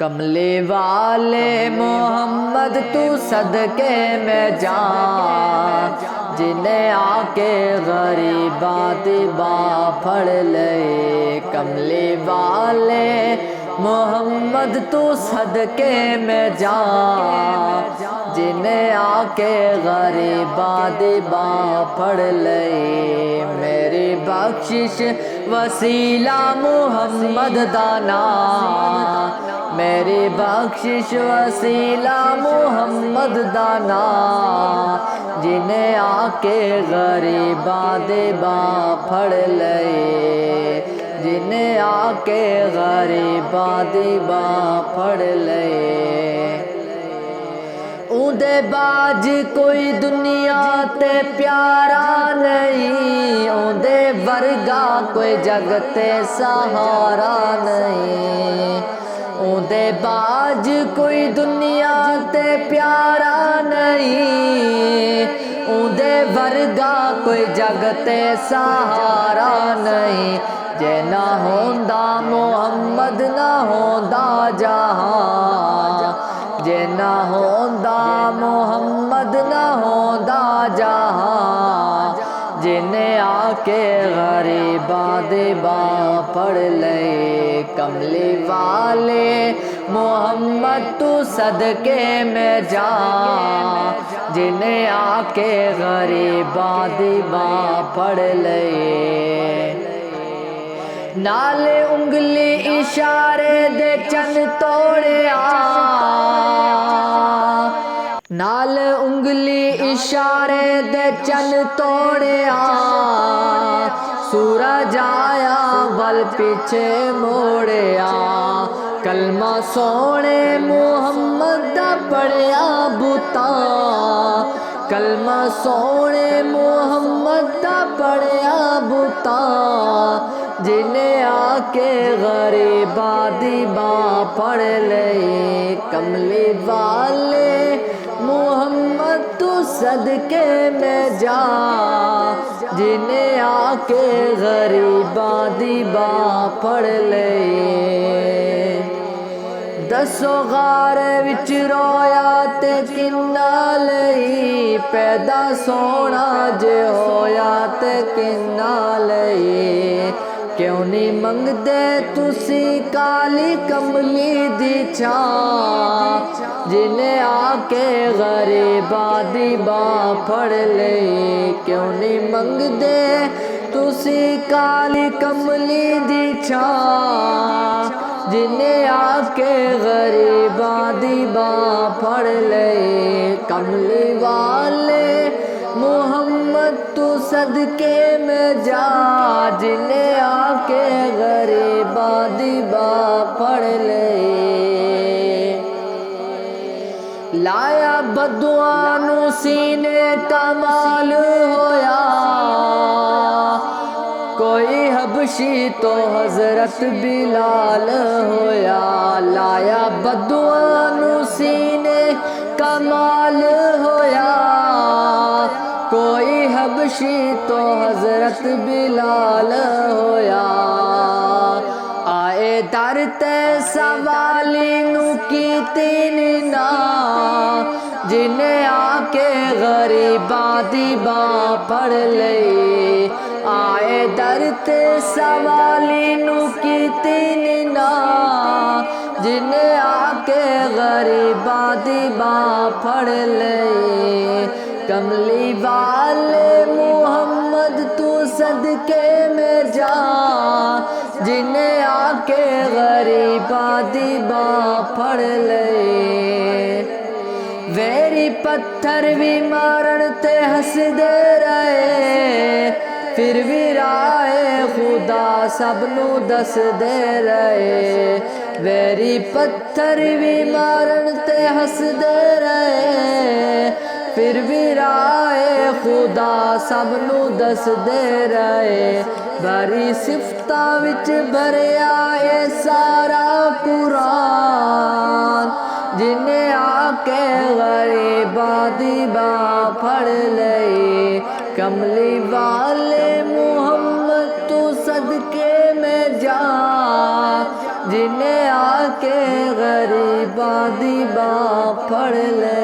कमले वाले मोहम्मद तू सदके में जा, जिन्हें आके गरीबा दिबा फड़ ले। कमले वाले मोहम्मद तू सदके में जा, जिन्हें आके गरीबा दिबा फड़ ले। मेरी बख्शिश वसीला मोहम्मद दाना, मेरी बख्शिश वसीला मोहम्मद दाना, जिन्हें आके गरीबा दिबा फड़ ले। जिन्हें आके गरीबा दिबा फड़ ले। उदे बाज कोई दुनिया ते प्यारा नहीं, उदे वर्गा कोई जगते सहारा नहीं। उदे बाज कोई दुनिया ते प्यारा नहीं, उदे वर्गा कोई जगते सहारा नहीं। जे ना होंदा मोहम्मद ना होंदा जहां, जे ना होंदा मोहम्मद ना होंदा जहां। जिन्हें आके गरीबा दिबा फड़ ले। कमले वाले मोहम्मद तू सदके में जा, जिन्हें आके गरीबा दिबा फड़ ले। नाले उंगली इशारे दे चन तोड़िया, नाल उंगली इशारे दे चन तोड़िया। सूरज आया बल पीछे मोड़िया, कलमा सोने मुहम्मद दा पढ़िया बुता। कलमा सोने मुहम्मद दा पढ़िया बुता, जिन्हें आके गरीबा दिबा फड़ ले। कमले वाले मोहम्मद तू सदके में जा, जिन्हें आके गरीबा दिबा फड़ ले। दसो गार विच रोया ते किन्ना लई, पैदा सोना जे होया ते किन्ना लई। क्यों नहीं मंगदे तुसी काली कमली दी छां, जिन्हें आके गरीबा दिबा फड़ ले। क्यों नहीं मंगदे तुसी काली कमली दी छां, जिन्हें आके गरीबा दिबा फड़ ले। कमले वाले मोहम्मद तू सदके में जा, जिन्हें आके गरीबा दिबा फड़ ले। लाया बदुआ नू सीने कमाल होया, कोई हबशी तो हजरत बिलाल होया। लाया बदुआ नू सीने कमाल होया, कोई हबशी तो हजरत बिलाल होया। आए दर ते सवाली नू की तीन ना, जिन्हें आके गरीबा दिबा फड़ ले। आए दर ते सवाली नू की तीन ना, जिन्हें आके गरीबा दिबा फड़ ले। कमली वाले मोहम्मद तू सदके में जा, जिन्हें आके गरीबा दिबा फड़ ले। वेरी पत्थर भी मारन ते हंसदे रहे, फिर भी राहे खुदा सबनू दसदे रहे। वेरी पत्थर भी मारन ते हंसदे रहे, फिर भी राहे खुदा सबनू दसदे रहे। बड़ी सिफता विच भरिया ए सारा कुरान, जिन्हें आके गरीबा दिबा फड़ ले। कमली वाले मोहम्मद तू सदके में जा, जिन्हें आके गरीबां दी बांह फड़ ले।